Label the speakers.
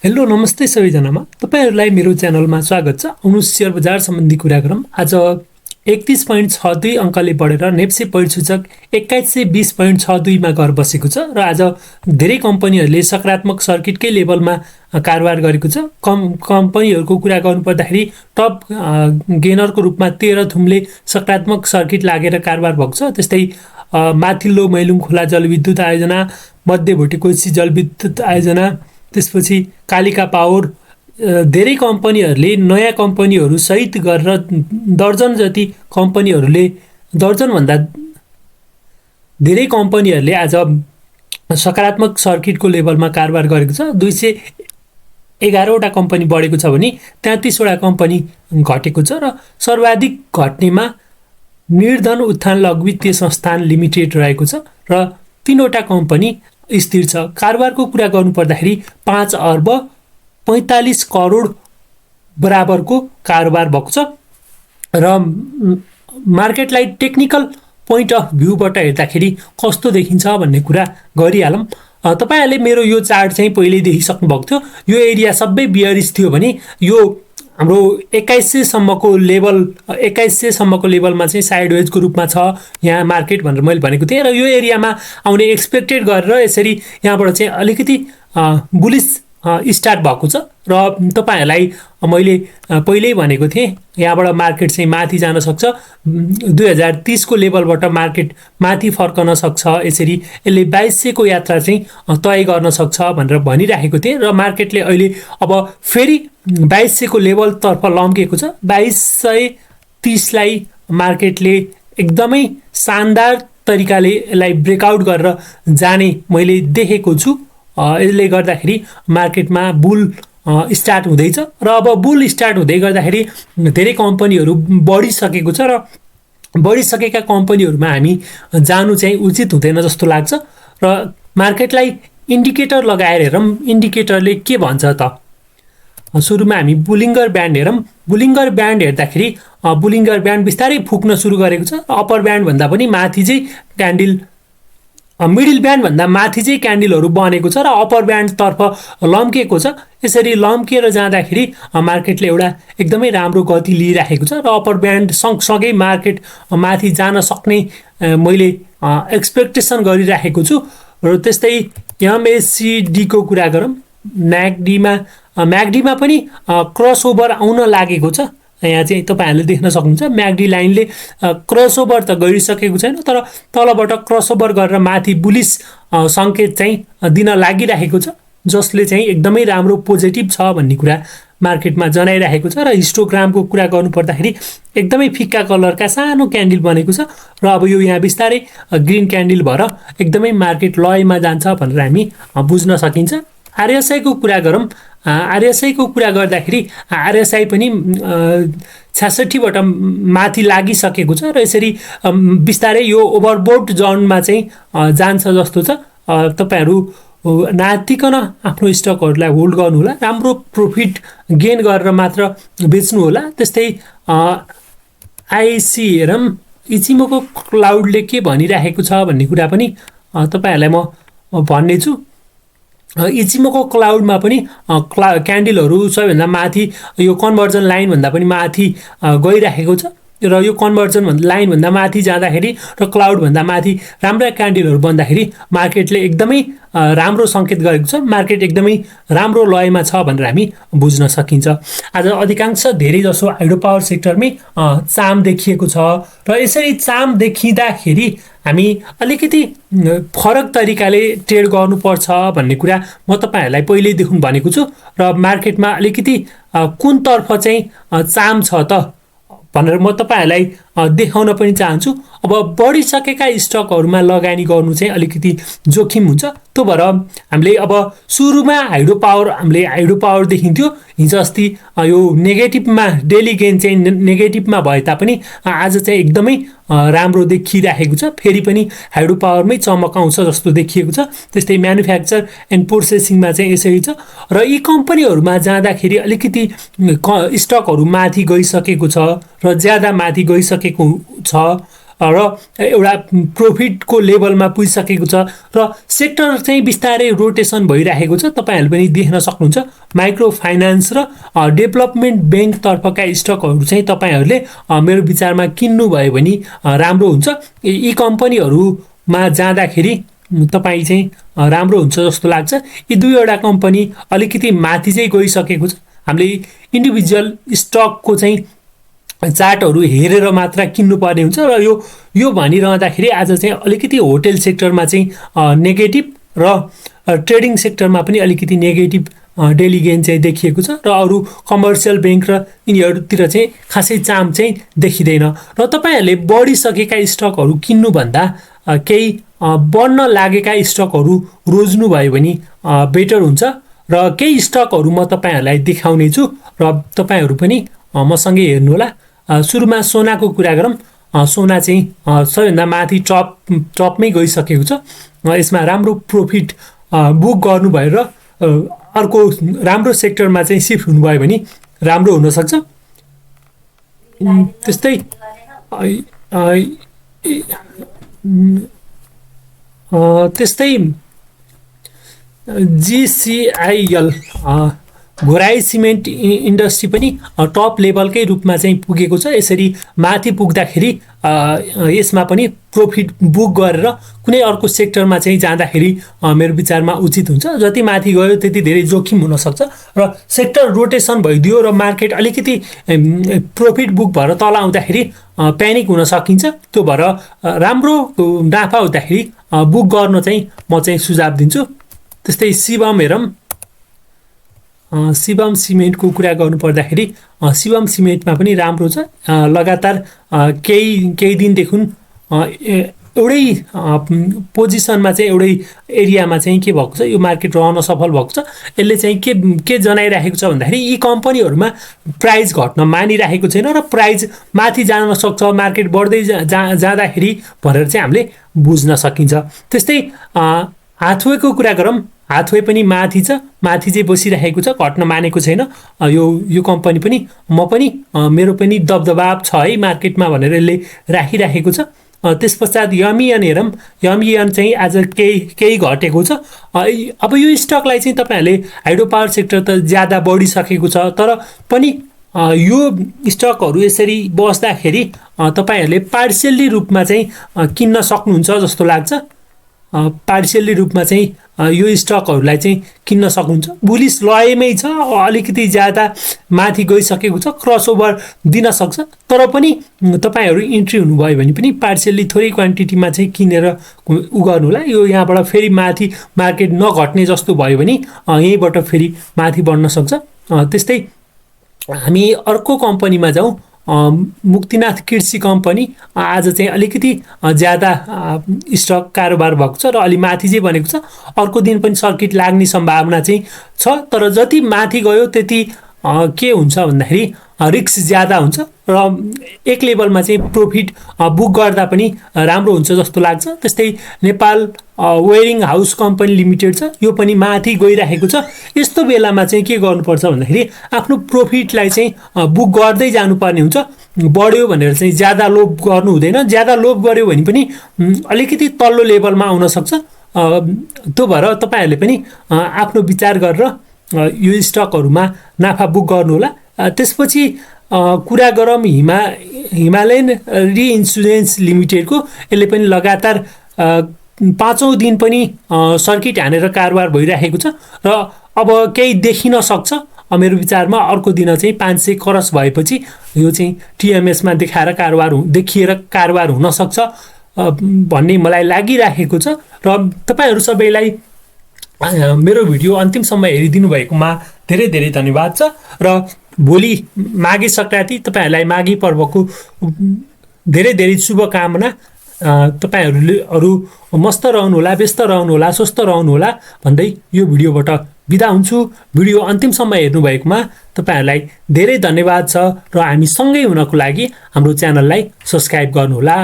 Speaker 1: Hello नमस्ते सबैजनामा तपाईहरुलाई मेरो च्यानलमा स्वागत छ। आउनुस् शेयर बजार सम्बन्धी कुरा गरौँ। आज 31.62 अङ्कले बढेर नेप्से परिसूचक 2120.62 मा गएर बसेको छ र आज धेरै कम्पनीहरूले सकारात्मक सर्किटकै लेभलमा कारोबार गरेको छ। कम्पनीहरूको कुरा गर्नुपर्दाखेरि टप गेनरको रूपमा 13 थुमले सकारात्मक सर्किट लागेर कारोबार भएको छ। त्यस्तै माथिल्लो मैलुङ खोला जलविद्युत आयोजना, मध्य भोटेकोशी जलविद्युत आयोजना, त्यसपछि कालिका पावर, धेरै कम्पनीहरूले नयाँ कम्पनीहरू सहित गरेर दर्जन जति कम्पनीहरूले, दर्जनभन्दा धेरै कम्पनीहरूले आज सकारात्मक सर्किटको लेभलमा कारोबार गरेको छ। 211वटा कम्पनी बढेको छ भने 33वटा कम्पनी घटेको छ र सर्वाधिक घट्नेमा निर्धन उत्थान लघु वित्तीय संस्थान लिमिटेड रहेको छ र 3वटा कम्पनी स्थिर छ। कारोबारको कुरा गर्नुपर्दाखेरि 5 अर्ब 45 करोड बराबरको कारोबार भएको छ र मार्केटलाई टेक्निकल पोइन्ट अफ भ्यूबाट हेर्दाखेरि कस्तो देखिन्छ भन्ने कुरा गरिहालौँ। तपाईहरुले मेरो यो चार्ट चाहिँ पहिल्यै देखिसक्नु भएको थियो। यो एरिया सबै बियरिश थियो भने यो हाम्रो 2100 सम्मको लेभल, 2100 सम्मको लेभलमा चाहिँ साइडवेजको रूपमा छ यहाँ मार्केट भनेर मैले भनेको थिएँ र यो एरियामा आउने एक्सपेक्टेड गरेर यसरी यहाँबाट चाहिँ अलिकति बुलिश स्टार्ट भएको छ र तपाईहरुलाई मैले पहिल्यै भनेको थिएँ यहाँबाट मार्केट चाहिँ माथि जान सक्छ। 2030 को लेभलबाट मार्केट माथि फर्कन सक्छ। यसरी यसले 2200 को यात्रा चाहिँ तय गर्न सक्छ भनेर भनिराखेको थिएँ र मार्केटले अहिले अब फेरि 2200 को लेभलतर्फ लम्केको छ। 2230 लाई मार्केटले एकदमै शानदार तरिकाले यसलाई ब्रेकआउट गरेर जाने मैले देखेको छु। यसले गर्दाखेरि मार्केटमा बुल स्टार्ट हुँदैछ र अब बुल स्टार्ट हुँदै गर्दाखेरि धेरै कम्पनीहरू बढिसकेको छ र बढिसकेका कम्पनीहरूमा हामी जानु चाहिँ उचित हुँदैन जस्तो लाग्छ र मार्केटलाई इन्डिकेटर लगाएर हेरौँ। इन्डिकेटरले के भन्छ त? सुरुमा हामी बुलिङ्गर ब्यान्ड हेरौँ। बुलिङ्गर ब्यान्ड हेर्दाखेरि बुलिङ्गर ब्यान्ड बिस्तारै फुक्न सुरु गरेको छ। अप्पर ब्यान्ड भन्दा पनि माथि चाहिँ क्यान्डल, मिडल ब्यान्ड भन्दा माथि चाहिँ क्यान्डलहरू बनेको छ र अप्पर ब्यान्डतर्फ लम्केको छ। यसरी लम्किएर जाँदाखेरि मार्केटले एउटा एकदमै राम्रो गति लिइराखेको छ र अप्पर ब्यान्ड सँगसँगै मार्केट माथि जान सक्ने मैले एक्सपेक्टेसन गरिराखेको छु। र त्यस्तै एमएससीडीको कुरा गरौँ। म्यागडीमा पनि क्रसओभर आउन लागेको छ। यहाँ चाहिँ तपाईहरुले देख्न सक्नुहुन्छ म्यागडी लाइनले क्रसओभर त गरिसकेको छैन तर तलबाट क्रसओभर गरेर माथि बुलिश संकेत चाहिँ दिन लागिरहेको छ, जसले चाहिँ एकदमै राम्रो पोजिटिभ छ भन्ने कुरा मार्केटमा जनाइरहेको छ। र हिस्टोग्रामको कुरा गर्नुपर्दाखेरि एकदमै फिक्का कलरका सानो क्यान्डल बनेको छ र अब यो यहाँ बिस्तारै ग्रीन क्यान्डल भएर एकदमै मार्केट लयमा जान्छ भनेर हामी बुझ्न सकिन्छ। आरएसआईको कुरा गरौँ। आरएसआईको कुरा गर्दाखेरि आरएसआई पनि 66बाट माथि लागिसकेको छ र यसरी बिस्तारै यो ओभरबोट जोनमा चाहिँ जान्छ जस्तो छ। तपाईहरु नातिकन आफ्नो स्टकहरूलाई होल्ड गर्नु होला, राम्रो प्रॉफिट गेन गरेर मात्र बेच्नु होला। त्यस्तै आईसी हेरौँ। इचिमोको क्लाउडले के भनिराखेको छ भन्ने कुरा पनि तपाईहरुलाई म भन्ने छु। इचिमोको क्लाउडमा पनि क्यान्डलहरू सबैभन्दा माथि यो कन्भर्जन लाइन भन्दा पनि माथि गइराखेको छ र यो कन्भर्जन लाइन भन्दा माथि जाँदाखेरि र क्लाउड भन्दा माथि राम्रा क्यान्डलहरू बन्दाखेरि मार्केटले एकदमै राम्रो संकेत गरेको छ। मार्केट एकदमै राम्रो लयमा छ भनेर हामी बुझ्न सकिन्छ। आज अधिकांश धेरै जसो हाइड्रो पावर सेक्टरमै चाम देखिएको छ र यसरी चाम देखिँदाखेरि हामी अलिकति फरक तरिकाले ट्रेड गर्नुपर्छ भन्ने कुरा म तपाईहरुलाई पहिल्यैदेखि भनेको छु र मार्केटमा अलिकति कुनतर्फ चाहिँ चाम छ त भनेर म तपाईहरुलाई देखाउन पनि चाहन्छु। अब बढिसकेका स्टकहरुमा लगानी गर्नु चाहिँ अलिकति जोखिम हुन्छ। त्यो भएर हामीले अब सुरुमा हाइड्रो पावर देखिन्थ्यो हिजो अस्ति यो नेगेटिभमा, डेली गेन चाहिँ नेगेटिभमा भए तापनि आज चाहिँ एकदमै राम्रो देखिरहेको छ। फेरि पनि हाइड्रो पावरमै चमक आउँछ जस्तो देखिएको छ। त्यस्तै म्यानुफ्याक्चर एन्ड प्रोसेसिङमा चाहिँ यसरी छ र यी कम्पनीहरुमा जाँदाखेरि अलिकति स्टकहरु माथि गइसकेको छ र ज्यादा माथि गइसकेको छ। र एउटा प्रोफिटको लेभलमा पुगिसकेको छ र सेक्टर चाहिँ बिस्तारै रोटेसन भइरहेको छ। तपाईँहरूले पनि देख्न सक्नुहुन्छ माइक्रो फाइनान्स र डेभलपमेन्ट ब्याङ्कतर्फका स्टकहरू चाहिँ तपाईँहरूले मेरो विचारमा किन्नुभयो भने राम्रो हुन्छ। यी कम्पनीहरूमा जाँदाखेरि तपाईँ चाहिँ राम्रो हुन्छ जस्तो लाग्छ। यी दुईवटा कम्पनी अलिकति माथि चाहिँ गइसकेको छ। हामीले इन्डिभिजुअल स्टकको चाहिँ चार्टहरू हेरेर मात्र किन्नुपर्ने हुन्छ र यो भनिरहँदाखेरि आज चाहिँ अलिकति होटेल सेक्टरमा चाहिँ नेगेटिभ र ट्रेडिङ सेक्टरमा पनि अलिकति नेगेटिभ डेली गेन चाहिँ देखिएको छ र अरू कमर्सियल ब्याङ्क र यिनीहरूतिर चाहिँ खासै चाम चाहिँ देखिँदैन। र तपाईँहरूले बढिसकेका स्टकहरू किन्नुभन्दा केही बढ्न लागेका स्टकहरू रोज्नुभयो भने बेटर हुन्छ। र केही स्टकहरू म तपाईँहरूलाई देखाउने छु र तपाईँहरू पनि मसँगै हेर्नुहोला। सुरुमा सोनाको कुरा गरौँ। सोना चाहिँ सबैभन्दा माथि टपमै गइसकेको छ। यसमा राम्रो प्रॉफिट बुक गर्नुभयो र अर्को राम्रो सेक्टरमा चाहिँ सिफ्ट हुनुभयो भने राम्रो हुनसक्छ। त्यस्तै GCIL घोराई सिमेन्ट इन्डस्ट्री पनि टप लेभलकै रूपमा चाहिँ पुगेको छ। यसरी माथि पुग्दाखेरि यसमा पनि प्रॉफिट बुक गरेर कुनै अर्को सेक्टरमा चाहिँ जाँदाखेरि मेरो विचारमा उचित हुन्छ। जति माथि गयो त्यति धेरै जोखिम हुनसक्छ र सेक्टर रोटेसन भइदियो र मार्केट अलिकति प्रॉफिट बुक भएर तल आउँदाखेरि प्यानिक हुन सकिन्छ। त्यो भएर राम्रो नाफा हुँदाखेरि बुक गर्न चाहिँ म चाहिँ सुझाव दिन्छु। त्यस्तै शिवम हेरौँ। शिवम सिमेन्टको कुरा गर्नुपर्दाखेरि शिवम सिमेन्टमा पनि राम्रो छ। लगातार केही दिनदेखि एउटै पोजिसनमा चाहिँ एउटै एरियामा चाहिँ के भएको छ, यो मार्केट रहन सफल भएको छ। यसले चाहिँ के जनाइरहेको छ भन्दाखेरि यी कम्पनीहरूमा प्राइस घट्न मानिरहेको छैन र प्राइस माथि जान सक्छ मार्केट बढ्दै जाँदाखेरि भनेर चाहिँ हामीले बुझ्न सकिन्छ। त्यस्तै हाथवेको कुरा गरौँ। हाथवे पनि माथि छ, माथि चाहिँ बसिरहेको छ, घट्न मानेको छैन। यो कम्पनी पनि म पनि मेरो पनि दबदबाब छ है मार्केटमा भनेर यसले राखिरहेको छ। त्यस पश्चात यमियन हेरौँ। यमियन चाहिँ आज केही घटेको छ। अब यो स्टकलाई चाहिँ तपाईँहरूले हाइड्रो पावर सेक्टर त ज्यादा बढिसकेको छ, तर पनि यो स्टकहरू यसरी बस्दाखेरि तपाईँहरूले पार्सियल्ली रूपमा चाहिँ किन्न सक्नुहुन्छ जस्तो लाग्छ। पार्सियल्ली रूपमा चाहिँ यो स्टकहरूलाई चाहिँ किन्न सक्नुहुन्छ। बुलिस लयमै छ, अलिकति ज्यादा माथि गइसकेको छ, क्रसओभर दिन सक्छ। तर पनि तपाईँहरू इन्ट्री हुनुभयो भने पनि पार्सियल्ली थोरै क्वान्टिटीमा चाहिँ किनेर उ गर्नु होला। यो यहाँबाट फेरि माथि मार्केट नघट्ने जस्तो भयो भने यहीँबाट फेरि माथि बढ्न सक्छ। त्यस्तै हामी अर्को कम्पनीमा जाउँ। मुक्तिनाथ कृषि कम्पनी आज चाहिँ अलिकति ज्यादा स्टक कारोबार भएको छ र अलि माथि चाहिँ बनेको छ। अर्को दिन पनि सर्किट लाग्ने सम्भावना चाहिँ छ, तर जति माथि गयो त्यति के हुन्छ भन्दाखेरि रिस्क ज्यादा हुन्छ र एक लेभलमा चाहिँ प्रॉफिट बुक गर्दा पनि राम्रो हुन्छ जस्तो लाग्छ। त्यस्तै Nepal wearing house company limited छ, यो पनि माथि गइरहेको छ। यस्तो बेलामा चाहिँ के गर्नुपर्छ भन्दाखेरि आफ्नो प्रॉफिटलाई चाहिँ बुक गर्दै जानुपर्ने हुन्छ। बढ्यो भनेर चाहिँ ज्यादा लोभ गर्नु हुँदैन। ज्यादा लोभ गर्यो भने पनि अलिकति तल्लो लेभलमा आउन सक्छ। त्यो भएर तपाईँहरूले पनि आफ्नो विचार गरेर यो स्टकहरूमा नाफा बुक गर्नु होला। त्यसपछि कुरा गरौँ हिमालयन रिइन्सुरेन्स लिमिटेडको। यसले पनि लगातार 5औं दिन पनि सर्किट हानेर कारोबार भइरहेको छ र अब केही देखिन सक्छ। मेरो विचारमा अर्को दिन चाहिँ 500 क्रस भएपछि यो चाहिँ टिएमएसमा देखिएर कारोबार हुन सक्छ भन्ने मलाई लागिरहेको छ। र तपाईँहरू सबैलाई मेरो भिडियो अन्तिमसम्म हेरिदिनु भएकोमा धेरै धेरै धन्यवाद छ। र भोलि माघे सङ्क्रान्ति, तपाईँहरूलाई माघी पर्वको धेरै धेरै शुभकामना। तपाईँहरू मस्त रहनुहोला, व्यस्त रहनुहोला, स्वस्थ रहनुहोला भन्दै यो भिडियोबाट बिदा हुन्छु। भिडियो अन्तिमसम्म हेर्नुभएकोमा तपाईँहरूलाई धेरै धन्यवाद छ र हामी सँगै हुनको लागि हाम्रो च्यानललाई सब्स्क्राइब गर्नुहोला।